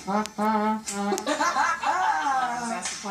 Play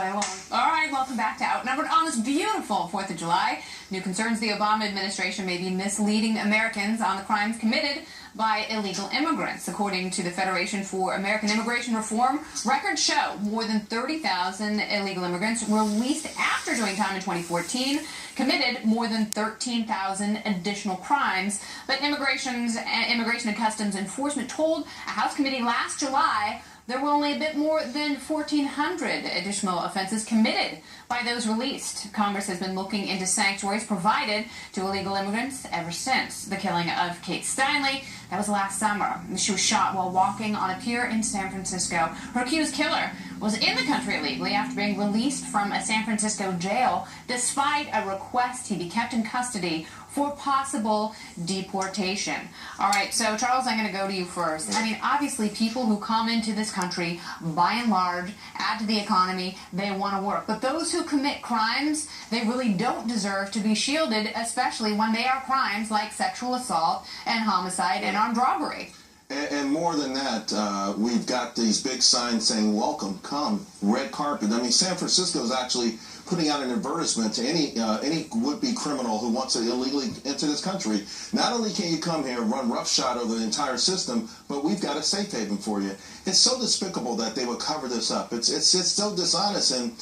along. All right, welcome back to Outnumbered on this beautiful 4th of July. New concerns the Obama administration may be misleading Americans on the crimes committed by illegal immigrants. According to the Federation for American Immigration Reform, records show more than 30,000 illegal immigrants released after doing time in 2014 committed more than 13,000 additional crimes. But Immigration and Customs Enforcement told a House committee last July there were only a bit more than 1,400 additional offenses committed by those released. Congress has been looking into sanctuaries provided to illegal immigrants ever since the killing of Kate Steinle. That was last summer. She was shot while walking on a pier in San Francisco. Her accused killer was in the country illegally after being released from a San Francisco jail despite a request he be kept in custody for possible deportation. All right, so Charles, I'm going to go to you first. I mean, obviously, people who come into this country, by and large, add to the economy, they want to work. But those who commit crimes, they really don't deserve to be shielded, especially when they are crimes like sexual assault and homicide and armed robbery. And more than that, we've got these big signs saying, welcome, come, red carpet. I mean, San Francisco is actually putting out an advertisement to any would-be criminal who wants to illegally enter this country. Not only can you come here and run roughshod over the entire system, but we've got a safe haven for you. It's so despicable that they would cover this up. It's so dishonest, and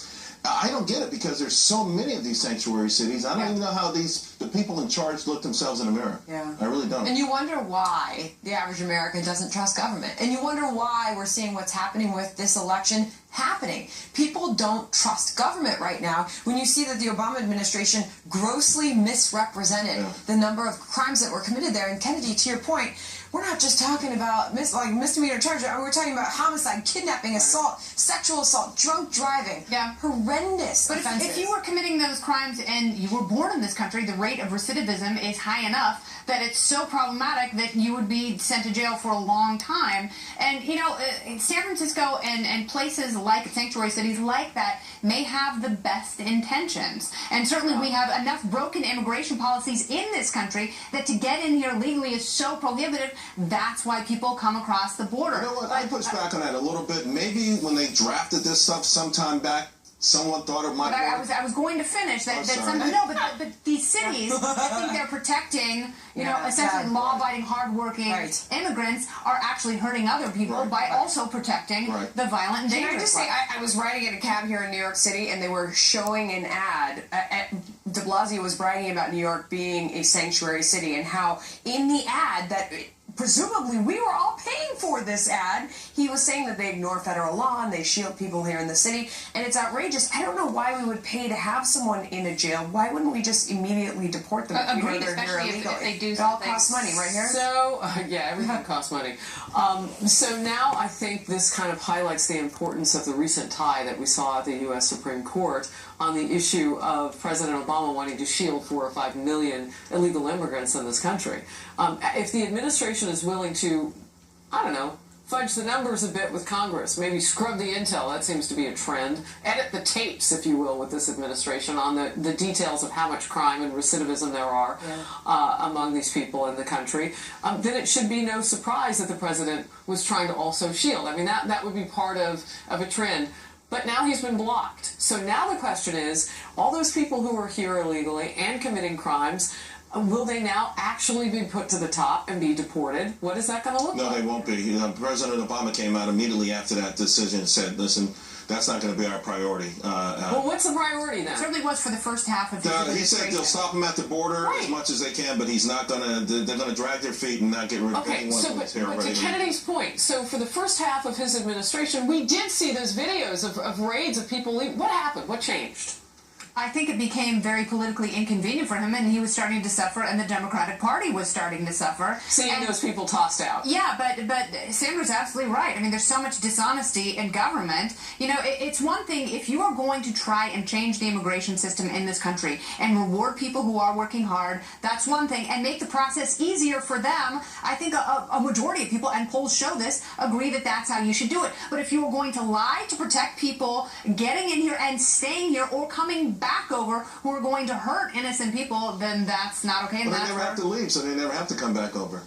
I don't get it because there's so many of these sanctuary cities. I don't even know how the people in charge look themselves in the mirror. Yeah. I really don't. And you wonder why the average American doesn't trust government. And you wonder why we're seeing what's happening with this election happening. People don't trust government right now when you see that the Obama administration grossly misrepresented the number of crimes that were committed there. And Kennedy, to your point, we're not just talking about misdemeanor charges. We're talking about homicide, kidnapping, assault, sexual assault, drunk driving. Yeah. Horrendous But offenses. if you were committing those crimes and you were born in this country, the rate of recidivism is high enough that it's so problematic that you would be sent to jail for a long time. And, you know, San Francisco and places like sanctuary cities like that may have the best intentions. And certainly we have enough broken immigration policies in this country that to get in here legally is so prohibitive. That's why people come across the border. You know what? I push back on that a little bit. Maybe when they drafted this stuff sometime back, someone thought it might work. I was going to finish that. But these cities, I think they're protecting, essentially law-abiding, hardworking immigrants are actually hurting other people by also protecting the violent and dangerous. Can I just say, I was riding in a cab here in New York City, and they were showing an ad. De Blasio was bragging about New York being a sanctuary city, and how in the ad that presumably we were all paying for this ad, he was saying that they ignore federal law and they shield people here in the city, and it's outrageous. I don't know why we would pay to have someone in a jail. Why wouldn't we just immediately deport them if we know they're here illegally? If they do it all costs money, right here? So, yeah, everything costs money. So now I think this kind of highlights the importance of the recent tie that we saw at the U.S. Supreme Court on the issue of President Obama wanting to shield 4 or 5 million illegal immigrants in this country. If the administration is willing to, I don't know, fudge the numbers a bit with Congress, maybe scrub the intel, that seems to be a trend, edit the tapes, if you will, with this administration on the details of how much crime and recidivism there are among these people in the country, then it should be no surprise that the president was trying to also shield. I mean, that would be part of a trend. But now he's been blocked. So now the question is, all those people who are here illegally and committing crimes, will they now actually be put to the top and be deported? What is that going to look like? No, they won't be. President Obama came out immediately after that decision and said, listen, that's not going to be our priority. Well, what's the priority then? It certainly was for the first half of his administration. He said they'll stop him at the border as much as they can, but he's not going to, they're going to drag their feet and not get rid of anyone who's here already. But to Kennedy's point, so for the first half of his administration, we did see those videos of raids of people leaving. What happened? What changed? I think it became very politically inconvenient for him, and he was starting to suffer, and the Democratic Party was starting to suffer. Seeing those people tossed out. Yeah, but Sanders absolutely right. I mean, there's so much dishonesty in government. You know, it's one thing if you are going to try and change the immigration system in this country and reward people who are working hard, that's one thing, and make the process easier for them. I think a majority of people, and polls show this, agree that that's how you should do it. But if you are going to lie to protect people getting in here and staying here or coming back over who are going to hurt innocent people, then that's not okay. And Well, they that's never have to leave, so they never have to come back over.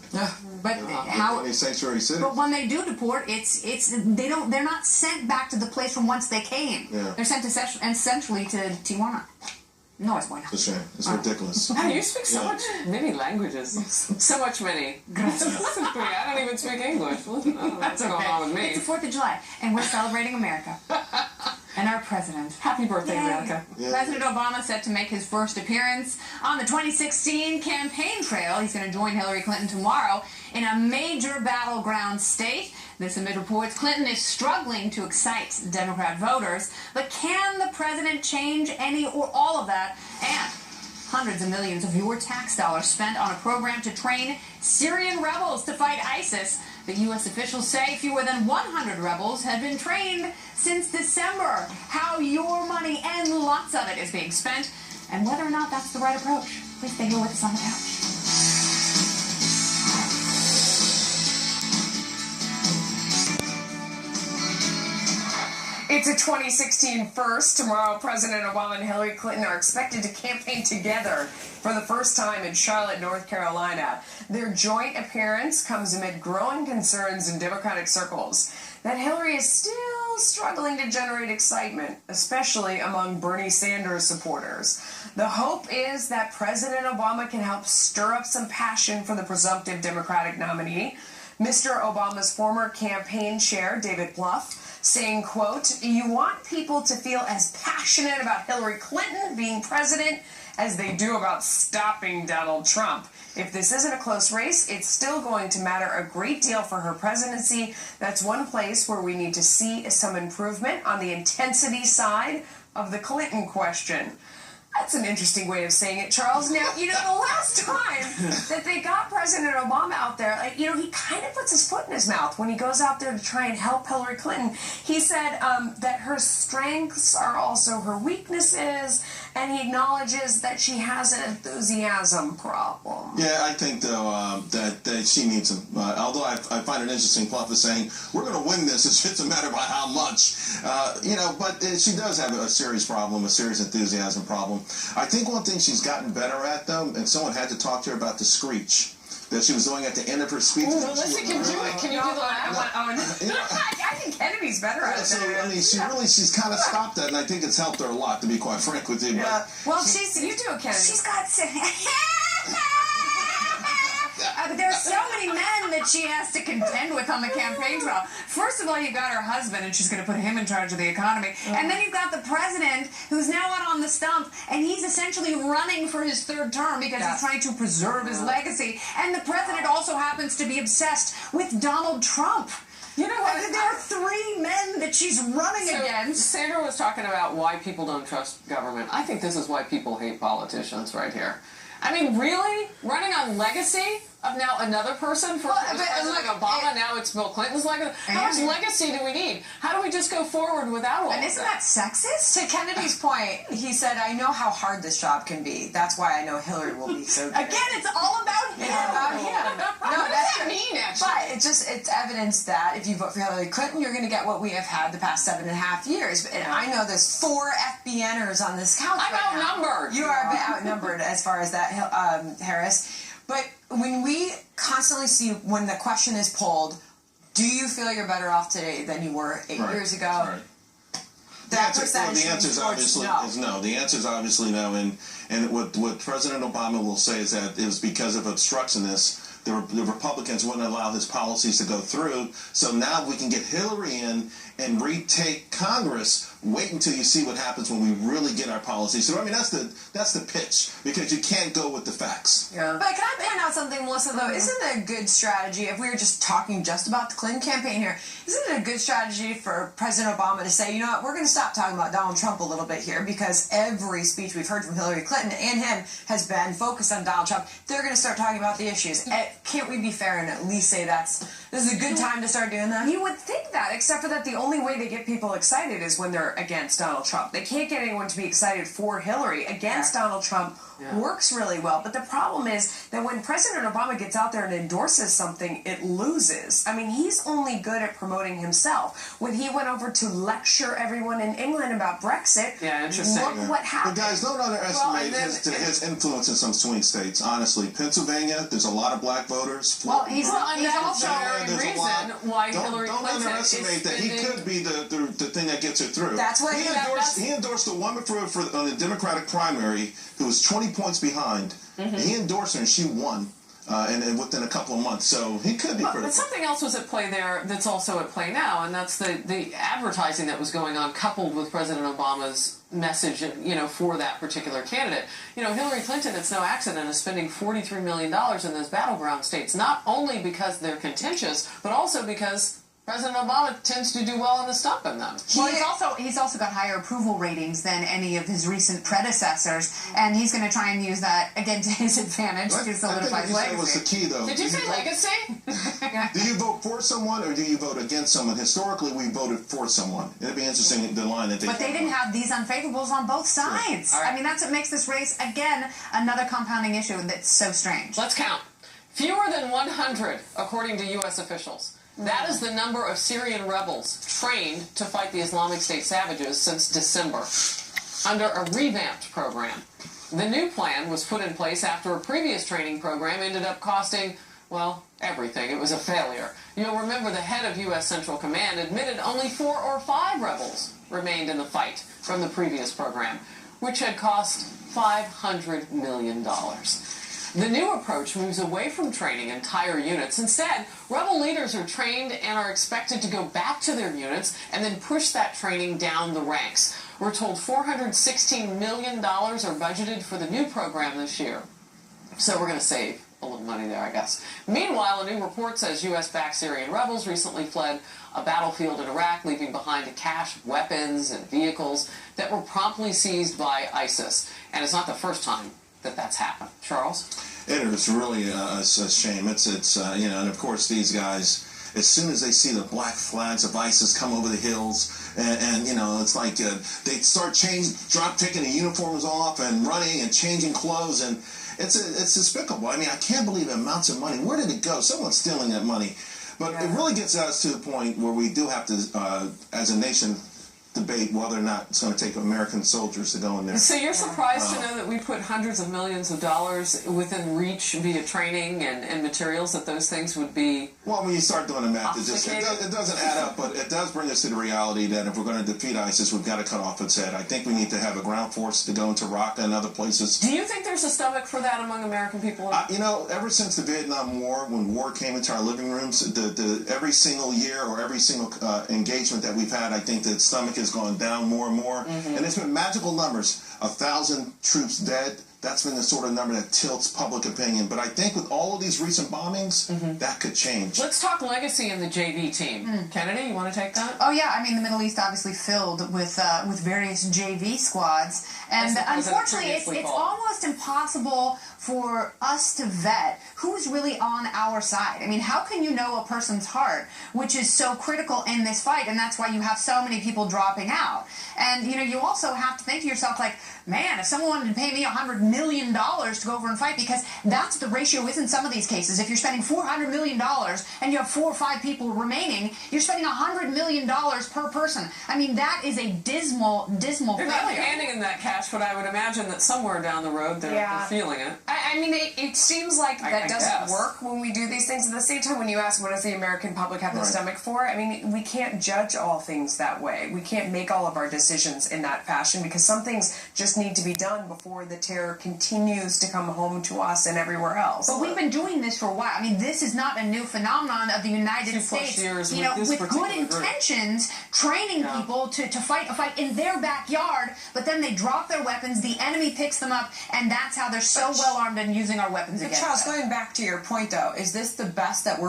But how? Any sanctuary cities. But when they do deport, they're not sent back to the place from whence they came. Yeah. They're sent essentially to Tijuana. No, it's bueno. It's a shame. It's ridiculous. Wow, you speak so many languages. So much many. I don't even speak English. I don't know what's going on with me. It's the 4th of July, and we're celebrating America. And our president. Happy birthday, Yay. America. Yeah. President Obama set to make his first appearance on the 2016 campaign trail. He's going to join Hillary Clinton tomorrow in a major battleground state. This amid reports Clinton is struggling to excite Democrat voters. But can the president change any or all of that? And hundreds of millions of your tax dollars spent on a program to train Syrian rebels to fight ISIS. The U.S. officials say fewer than 100 rebels have been trained since December. How your money, and lots of it, is being spent, and whether or not that's the right approach. Please stay here with us on the couch. It's a 2016 first. Tomorrow, President Obama and Hillary Clinton are expected to campaign together for the first time in Charlotte, North Carolina. Their joint appearance comes amid growing concerns in Democratic circles that Hillary is still struggling to generate excitement, especially among Bernie Sanders supporters. The hope is that President Obama can help stir up some passion for the presumptive Democratic nominee. Mr. Obama's former campaign chair, David Plouffe, saying, quote, "You want people to feel as passionate about Hillary Clinton being president as they do about stopping Donald Trump. If this isn't a close race, it's still going to matter a great deal for her presidency. That's one place where we need to see some improvement on the intensity side of the Clinton question." That's an interesting way of saying it, Charles. Now, the last time that they got President Obama out there, he kind of puts his foot in his mouth when he goes out there to try and help Hillary Clinton. He said that her strengths are also her weaknesses, and he acknowledges that she has an enthusiasm problem. Yeah, I think, though, that she needs him. Although I find it interesting, Plouffe is saying, we're going to win this, it's just a matter by how much. But she does have a serious problem, a serious enthusiasm problem. I think one thing she's gotten better at, though, and someone had to talk to her about the screech that she was doing at the end of her speech. Melissa can do it. Can you do the laugh? I think Kennedy's better at it. So, she's kind of stopped that, and I think it's helped her a lot, to be quite frank with you. Yeah. Well, you do it, Kennedy. She's got but there are so many men that she has to contend with on the campaign trail. First of all, you've got her husband, and she's going to put him in charge of the economy. And then you've got the president, who's now out on the stump, and he's essentially running for his third term because he's trying to preserve his legacy. And the president also happens to be obsessed with Donald Trump. You know what? There are three men that she's running against. Sandra was talking about why people don't trust government. I think this is why people hate politicians right here. I mean, really? Running on legacy of now another person? First it was President Obama, now it's Bill Clinton's legacy. How much legacy do we need? How do we just go forward without all of that? And isn't that sexist? To Kennedy's point, he said, I know how hard this job can be. That's why I know Hillary will be so good. Again, it's all about him. It's about him. No, what does that mean, actually? But it's evidence that if you vote for Hillary Clinton, you're going to get what we have had the past 7.5 years. And I know there's 4 FBNers on this couch I'm outnumbered. You are a bit outnumbered as far as that, Harris. But when we constantly see, when the question is polled, do you feel you're better off today than you were 8 years ago? Right. The answer is obviously no. The answer is obviously no. And what President Obama will say is that it was because of obstructionists. The Republicans wouldn't allow his policies to go through. So now we can get Hillary in and retake Congress. Wait until you see what happens when we really get our policies. So I mean, that's the pitch, because you can't go with the facts. Yeah. But can I point out something, Melissa? Though, isn't it a good strategy if we were just talking just about the Clinton campaign here? Isn't it a good strategy for President Obama to say, you know what, we're going to stop talking about Donald Trump a little bit here, because every speech we've heard from Hillary Clinton and him has been focused on Donald Trump. They're going to start talking about the issues. Can't we be fair and at least say this is a good time to start doing that? You would think that. that, except for that the only way they get people excited is when they're against Donald Trump. They can't get anyone to be excited for Hillary. Against Donald Trump works really well. But the problem is that when President Obama gets out there and endorses something, it loses. I mean, he's only good at promoting himself. When he went over to lecture everyone in England about Brexit, look what happened. But guys, don't underestimate his influence in some swing states. Honestly, Pennsylvania, there's a lot of black voters. Well, he's also the reason why Hillary Clinton. Don't underestimate that he could be the thing that gets her through. That's why he endorsed a woman on the Democratic primary who was 20 points behind. He endorsed her and she won. And within a couple of months, so he could be critical. But something else was at play there that's also at play now, and that's the advertising that was going on, coupled with President Obama's message, for that particular candidate. Hillary Clinton, it's no accident, is spending $43 million in those battleground states, not only because they're contentious, but also because President Obama tends to do well in the stump in them. Well, he's also got higher approval ratings than any of his recent predecessors, and he's going to try and use that again to his advantage to solidify his legacy. I think was the key, though. Did you say legacy? Do you vote for someone or do you vote against someone? Historically, we voted for someone. It'd be interesting the line that they. But they didn't have these unfavorables on both sides. Right. I mean, that's what makes this race again another compounding issue that's so strange. Let's count. Fewer than 100, according to U.S. officials. That is the number of Syrian rebels trained to fight the Islamic State savages since December, under a revamped program. The new plan was put in place after a previous training program ended up costing, well, everything. It was a failure. You'll remember the head of U.S. Central Command admitted only 4 or 5 rebels remained in the fight from the previous program, which had cost $500 million. The new approach moves away from training entire units. Instead, rebel leaders are trained and are expected to go back to their units and then push that training down the ranks. We're told $416 million are budgeted for the new program this year. So we're going to save a little money there, I guess. Meanwhile, a new report says U.S.-backed Syrian rebels recently fled a battlefield in Iraq, leaving behind a cache of weapons and vehicles that were promptly seized by ISIS. And it's not the first time that's happened. Charles? It is really a shame. It's and of course these guys, as soon as they see the black flags of ISIS come over the hills, and it's like they start taking the uniforms off and running and changing clothes, and it's despicable. I mean, I can't believe the amounts of money. Where did it go? Someone's stealing that money. But it really gets us to the point where we do have to, as a nation, debate whether or not it's going to take American soldiers to go in there. So you're surprised to know that we put hundreds of millions of dollars within reach via training and materials, that those things would be. Well, when you start doing the math, it doesn't add up, but it does bring us to the reality that if we're going to defeat ISIS, we've got to cut off its head. I think we need to have a ground force to go into Raqqa and other places. Do you think there's a stomach for that among American people? Ever since the Vietnam War, when war came into our living rooms, every single year or every single engagement that we've had, I think the stomach has gone down more and more. And it's been magical numbers. 1,000 troops dead. That's been the sort of number that tilts public opinion. But I think with all of these recent bombings, that could change. Let's talk legacy in the JV team. Kennedy, you want to take that? Oh yeah, I mean the Middle East obviously filled with various JV squads, and unfortunately it's almost impossible for us to vet who's really on our side. I mean, how can you know a person's heart, which is so critical in this fight, and that's why you have so many people dropping out. And you also have to think to yourself, like, man, if someone wanted to pay me $100 million to go over and fight, because that's the ratio is in some of these cases. If you're spending $400 million and you have 4 or 5 people remaining, you're spending $100 million per person. I mean, that is a dismal They're failure. not handing in that cash, but I would imagine that somewhere down the road they're feeling it. I mean, it seems like that doesn't work when we do these things. At the same time, when you ask what does the American public have the stomach for, I mean, we can't judge all things that way. We can't make all of our decisions in that fashion, because some things just need to be done before the terror continues to come home to us and everywhere else. But we've been doing this for a while. I mean, this is not a new phenomenon of the United States. Years with good intentions, training people to fight a fight in their backyard, but then they drop their weapons, the enemy picks them up, and that's how they're so well armed and using our weapons against Charles, them. going back to your point though, is this the best that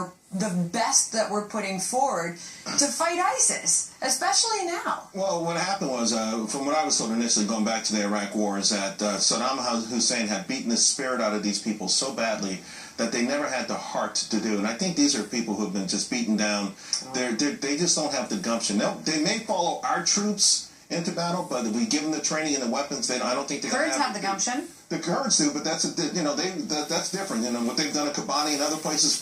we're putting forward to fight ISIS, especially now? Well, what happened was, from what I was told initially, going back to the Iraq War, is that Saddam Hussein had beaten the spirit out of these people so badly that they never had the heart to do. And I think these are people who have been just beaten down. They just don't have the gumption. They may follow our troops into battle, but if we give them the training and the weapons, I don't think they're going to Kurds have the gumption. The Kurds do, but that's different. What they've done at Kobani and other places.